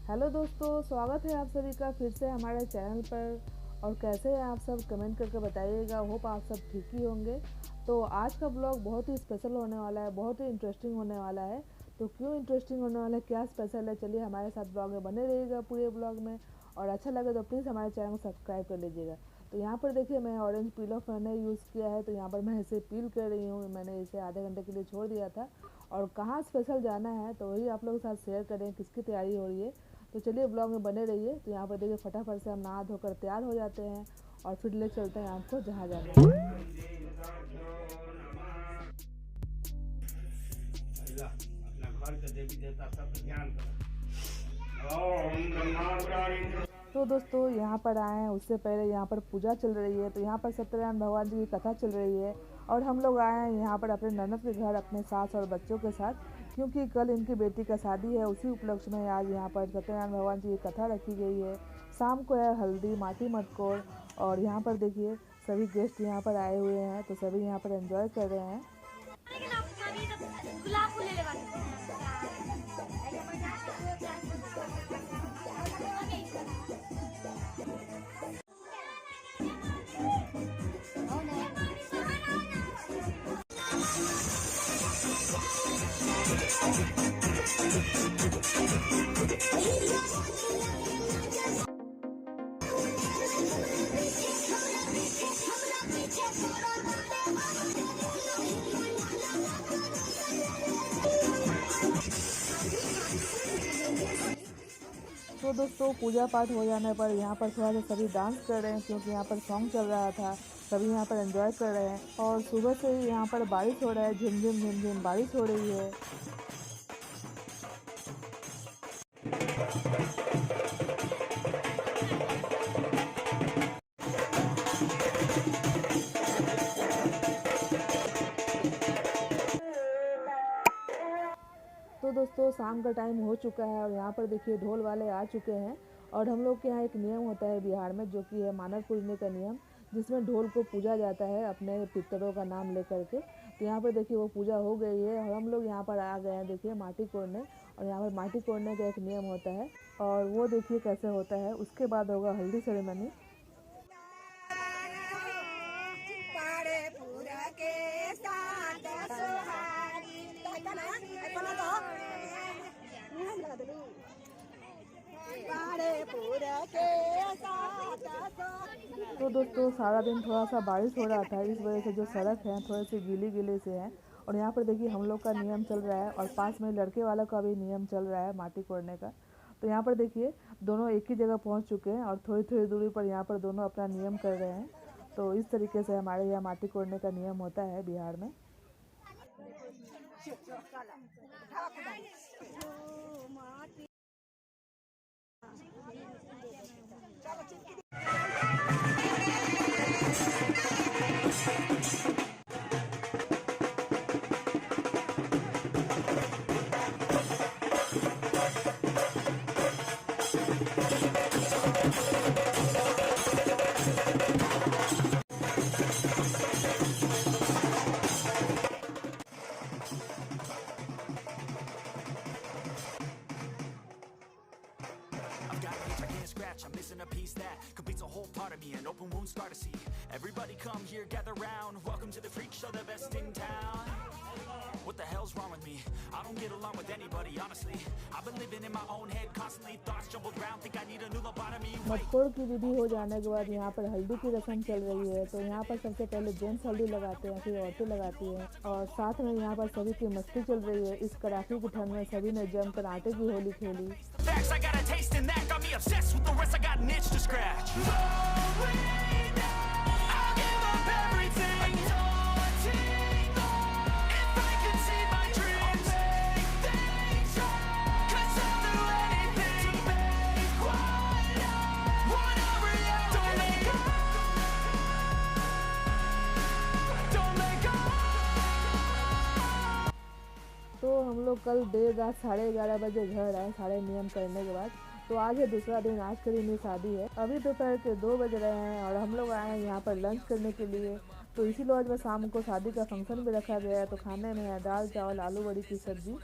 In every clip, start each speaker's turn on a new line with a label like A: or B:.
A: Hello दोस्तों, स्वागत है आप सभी का फिर से हमारे चैनल पर। और कैसे हैं आप सब, कमेंट करके बताइएगा। होप आप सब ठीक ही होंगे। तो आज का ब्लॉग बहुत ही स्पेशल होने वाला है, बहुत ही इंटरेस्टिंग होने वाला है। तो क्यों इंटरेस्टिंग होने वाला है, क्या स्पेशल है, चलिए हमारे साथ ब्लॉग में बने रहिएगा पूरे ब्लॉग में। और अच्छा लगे तो प्लीज़ हमारे चैनल को सब्सक्राइब कर लीजिएगा। तो यहाँ पर देखिए, मैं ऑरेंज पील ऑफ मैंने यूज़ किया है। तो यहाँ पर मैं इसे पील कर रही हूँ। मैंने इसे आधे घंटे के लिए छोड़ दिया था। और कहाँ स्पेशल जाना है तो वही आप लोगों के साथ शेयर करें, किसकी तैयारी हो रही है। तो चलिए ब्लॉग में बने रहिए। तो यहाँ पर देखिए, फटाफट से हम नहा धोकर तैयार हो जाते हैं और फिर ले चलते हैं आपको जहाँ जाना है। तो दोस्तों यहाँ पर आए हैं, उससे पहले यहाँ पर पूजा चल रही है। तो यहाँ पर सत्यनारायण भगवान जी की कथा चल रही है। और हम लोग आए हैं यहाँ पर अपने ननद के घर अपने सास और बच्चों के साथ, क्योंकि कल इनकी बेटी का शादी है। उसी उपलक्ष्य में आज यहाँ पर सत्यनारायण भगवान जी की कथा रखी गई है। शाम को है हल्दी माटी मटकोर। और यहाँ पर देखिए सभी गेस्ट यहाँ पर आए हुए हैं, तो सभी यहाँ पर एंजॉय कर रहे हैं। तो दोस्तों पूजा पाठ हो जाने पर यहाँ पर थोड़ा सा सभी डांस कर रहे हैं, क्योंकि यहाँ पर सॉन्ग चल रहा था। सभी यहाँ पर एंजॉय कर रहे हैं। और सुबह से ही यहाँ पर बारिश हो रहा है, झिमझिम झिमझिम बारिश हो रही है। तो दोस्तों शाम का टाइम हो चुका है और यहाँ पर देखिए ढोल वाले आ चुके हैं। और हम लोग के यहाँ एक नियम होता है बिहार में, जो कि है मानव पूजने का नियम, जिसमें ढोल को पूजा जाता है अपने पितरों का नाम लेकर के। तो यहाँ पर देखिए वो पूजा हो गई है और हम लोग यहाँ पर आ गए हैं देखिए माटी कोड़ने। और यहाँ पर माटी कोड़ने का एक नियम होता है और वो देखिए कैसे होता है। उसके बाद होगा हल्दी सेरेमनी। तो दोस्तों सारा दिन थोड़ा सा बारिश हो रहा था, इस वजह से जो सड़क है थोड़ी सी गीली गीली से है। और यहाँ पर देखिए हम लोग का नियम चल रहा है और पास में लड़के वालों का भी नियम चल रहा है माटी कोड़ने का। तो यहाँ पर देखिए दोनों एक ही जगह पहुँच चुके हैं और थोड़ी थोड़ी दूरी पर यहाँ पर दोनों अपना नियम कर रहे हैं। तो इस तरीके से हमारे यहाँ माटी कोड़ने का नियम होता है बिहार में।
B: I'm missing a piece that completes a whole part of me, an open wound scar to see. Everybody come here, gather round. Welcome to the freak show, the best in town. What the hell's wrong with me? I don't get along with anybody, honestly. I've been living in my own head constantly, thoughts jumbled round, think I need a new lobotomy.
A: मटकोर की विधि हो जाने के बाद यहाँ पर हल्दी की रस्म चल रही है। तो यहाँ पर सबसे पहले जेंट्स हल्दी लगाते हैं, फिर औरतें लगाती हैं। और साथ में यहाँ पर सभी की मस्ती चल रही है। इस कड़ाके की ठंड में सभी ने जमकर आटे की होली खेली।
B: I got a taste in that, got me obsessed with the rest, I got an itch to scratch. I'll give up everything, if I can see my dreams, make things right, 'cause I'll do anything to make what I real. Don't let go, don't let go.
A: तो हम लोग कल देर रात 11:30 बजे घर आए सारे नियम करने के बाद। तो आज है दूसरा दिन, आज के दिन ही शादी है। अभी दोपहर के 2 बज रहे हैं और हम लोग आए हैं यहाँ पर लंच करने के लिए। तो इसी लॉज में शाम को शादी का फंक्शन भी रखा गया है। तो खाने में है दाल चावल आलू बड़ी की सब्जी।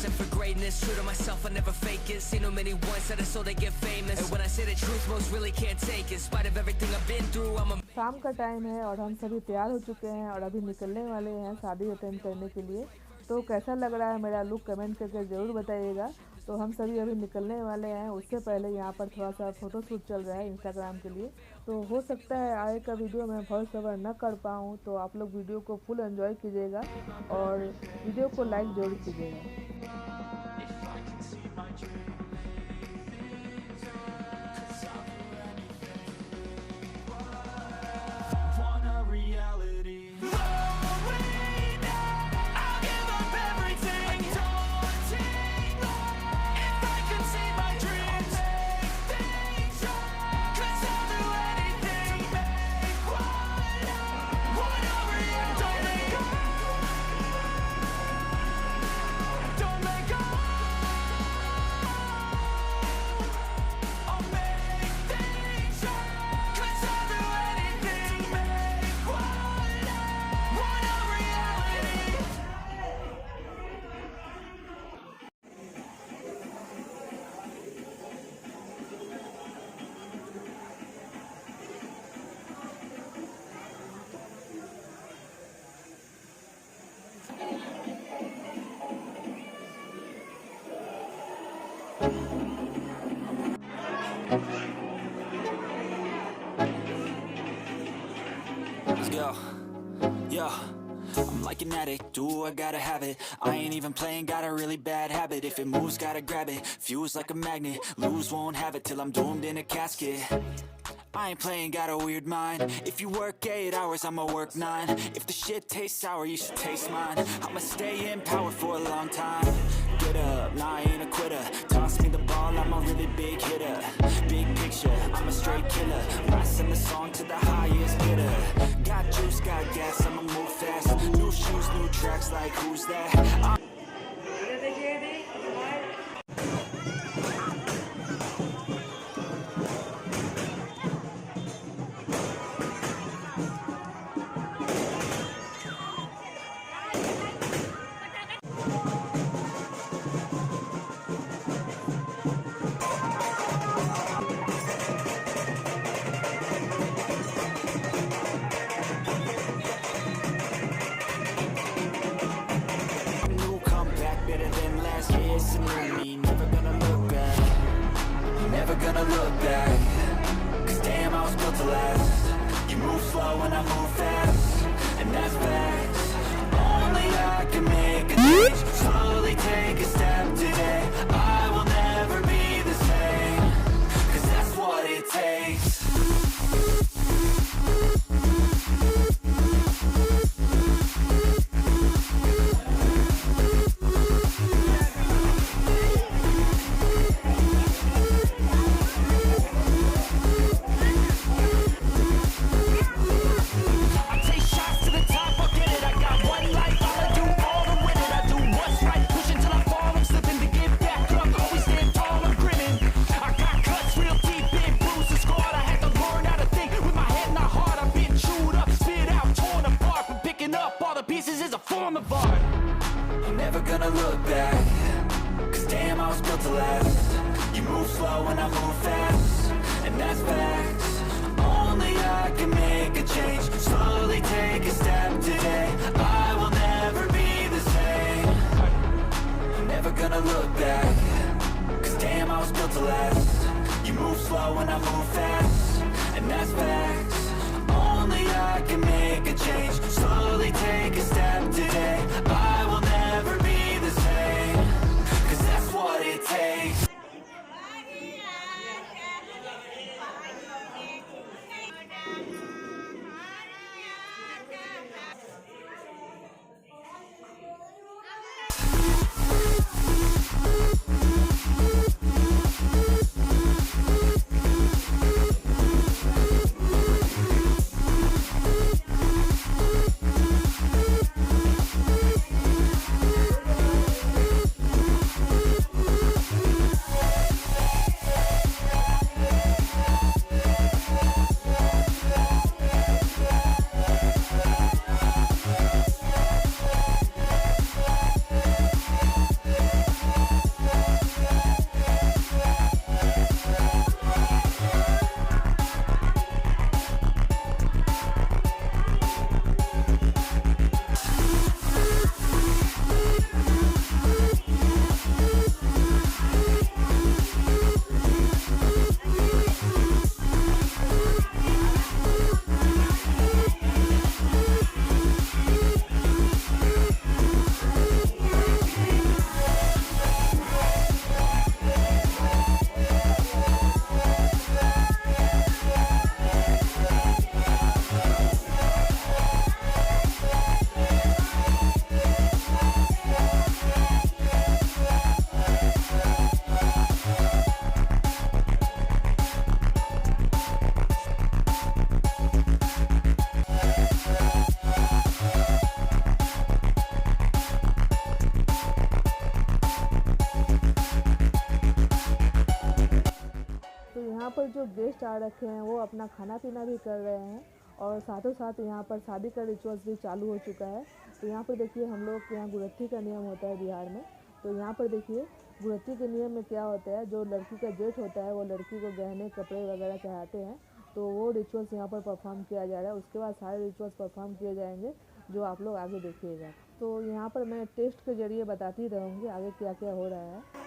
C: set for greatness, true to myself, I never fake it. See no many ones that are so they get famous. And when I say the truth, most really can't take it. In spite of everything I've been through, I'm a...
A: शाम का time है और हम सभी तैयार हो चुके हैं और अभी निकलने वाले हैं शादी अटेंड करने के लिए। तो कैसा लग रहा है मेरा लुक कमेंट करके ज़रूर बताइएगा। तो हम सभी अभी निकलने वाले हैं, उससे पहले यहाँ पर थोड़ा सा फ़ोटो शूट चल रहा है इंस्टाग्राम के लिए। तो हो सकता है आगे का वीडियो मैं वॉइस ओवर न कर पाऊँ, तो आप लोग वीडियो को फुल एंजॉय कीजिएगा और वीडियो को लाइक जरूर कीजिएगा।
B: Yo, I'm like an addict, do I gotta have it. I ain't even playing, got a really bad habit. If it moves, gotta grab it, fuse like a magnet. Lose, won't have it till I'm doomed in a casket. I ain't playing, got a weird mind. If you work 8 hours, I'ma work 9. If the shit tastes sour, you should taste mine. I'ma stay in power for a long time. Get up, nah, I ain't a quitter. Toss me the ball, I'm a really big hitter. Big picture, I'm a straight killer. Rising the song to the highest bidder. Got juice, got gas, I'ma move fast. New shoes, new tracks, like who's that?
A: जो guest आ रखे हैं वो अपना खाना पीना भी कर रहे हैं और साथों साथ यहाँ पर शादी का रिचुअल्स भी चालू हो चुका है। तो यहाँ पर देखिए हम लोग के यहाँ गुड़त्ती का नियम होता है बिहार में। तो यहाँ पर देखिए गुड़त्ती के नियम में क्या होता है, जो लड़की का जेठ होता है वो लड़की को गहने कपड़े वगैरह चढ़ाते हैं। तो वो रिचुअल्स यहाँ पर परफॉर्म किया जा रहा है। उसके बाद सारे रिचुअल्स परफॉर्म किए जाएंगे जो आप लोग आगे देखिएगा। तो यहाँ पर मैं टेस्ट के जरिए बताती रहूँगी आगे क्या क्या हो रहा है।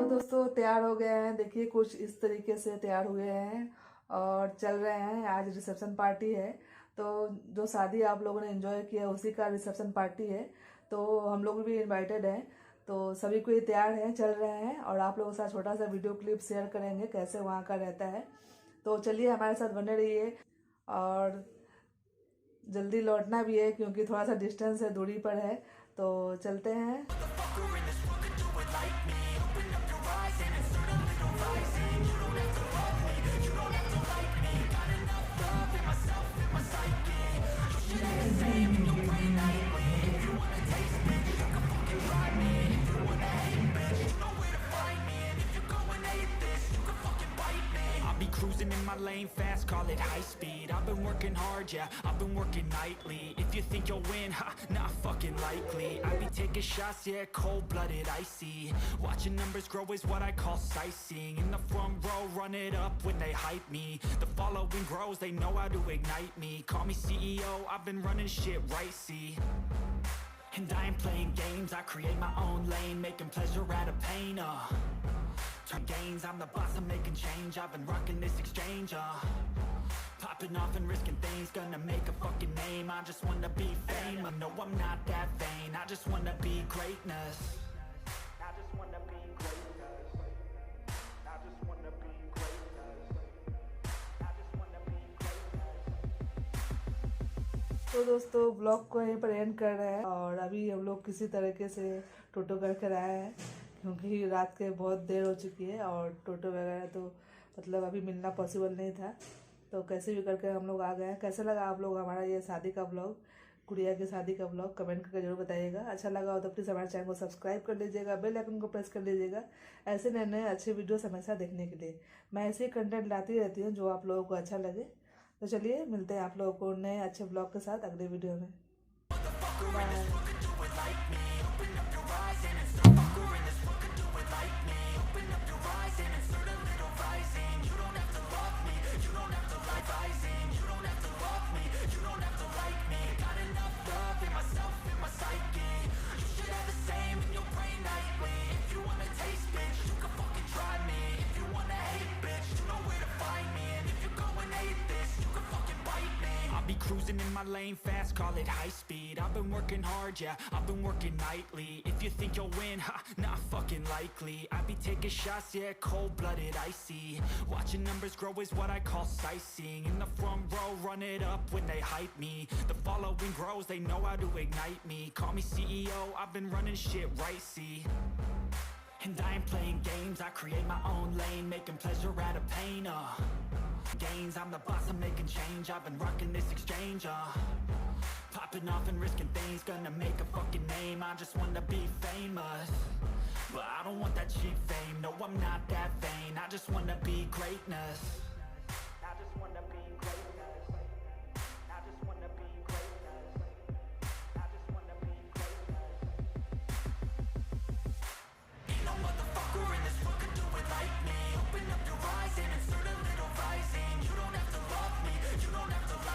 A: दोस्तों तैयार हो गए हैं, देखिए कुछ इस तरीके से तैयार हुए हैं और चल रहे हैं। आज रिसेप्शन पार्टी है, तो जो शादी आप लोगों ने एंजॉय किया उसी का रिसेप्शन पार्टी है, तो हम लोग भी इनवाइटेड हैं। तो सभी कोई तैयार हैं, चल रहे हैं और आप लोगों के साथ छोटा सा वीडियो क्लिप शेयर करेंगे कैसे वहाँ का रहता है। तो चलिए हमारे साथ बने रहिए और जल्दी लौटना भी है क्योंकि थोड़ा सा डिस्टेंस है, दूरी पर है, तो चलते हैं।
B: Cruising in my lane fast, call it high speed. I've been working hard, yeah, I've been working nightly. If you think you'll win, ha, not fucking likely. I be taking shots, yeah, cold-blooded, icy. Watching numbers grow is what I call sightseeing. In the front row, run it up when they hype me. The following grows, they know how to ignite me. Call me CEO, I've been running shit right, see. And I ain't playing games, I create my own lane, making pleasure out of pain, turn gains, I'm the boss, I'm making change. I've been rocking this exchange, popping off and risking things, gonna make a fucking name. I just wanna be famous. No, I'm not that vain. I just wanna be greatness. I just wanna be greatness. I just wanna be greatness. I just wanna be greatness.
A: तो दोस्तों blog को यहीं पर and कर रहे हैं और अभी हम लोग किसी तरीके से टोटो करके आए हैं क्योंकि रात के बहुत देर हो चुकी है और टोटो वगैरह तो मतलब अभी मिलना पॉसिबल नहीं था, तो कैसे भी करके हम लोग आ गए हैं। कैसा लगा आप लोग हमारा ये शादी का ब्लॉग, गुड़िया की शादी का ब्लॉग, कमेंट करके जरूर बताइएगा। अच्छा लगा हो तो प्लीज़ हमारे चैनल को सब्सक्राइब कर लीजिएगा, बेल आइकन को प्रेस कर लीजिएगा ऐसे नए नए अच्छे वीडियोस हमेशा देखने के लिए। मैं ऐसे ही कंटेंट लाती रहती हूँ जो आप लोगों को अच्छा लगे। तो चलिए मिलते हैं आप लोगों को नए अच्छे ब्लॉग के साथ अगले वीडियो में। Bye.
B: Cruising in my lane fast, call it high speed. I've been working hard, yeah, I've been working nightly. If you think you'll win, ha, not fucking likely. I be taking shots, yeah, cold-blooded, icy. Watching numbers grow is what I call sightseeing. In the front row, run it up when they hype me. The following grows, they know how to ignite me. Call me CEO, I've been running shit right, see. And I ain't playing games, I create my own lane, making pleasure out of pain, gains, I'm the boss, I'm making change. I've been rocking this exchange, popping off and risking things, gonna make a fucking name. I just wanna be famous, but I don't want that cheap fame. No, I'm not that vain. I just wanna be greatness. I just wanna be greatness.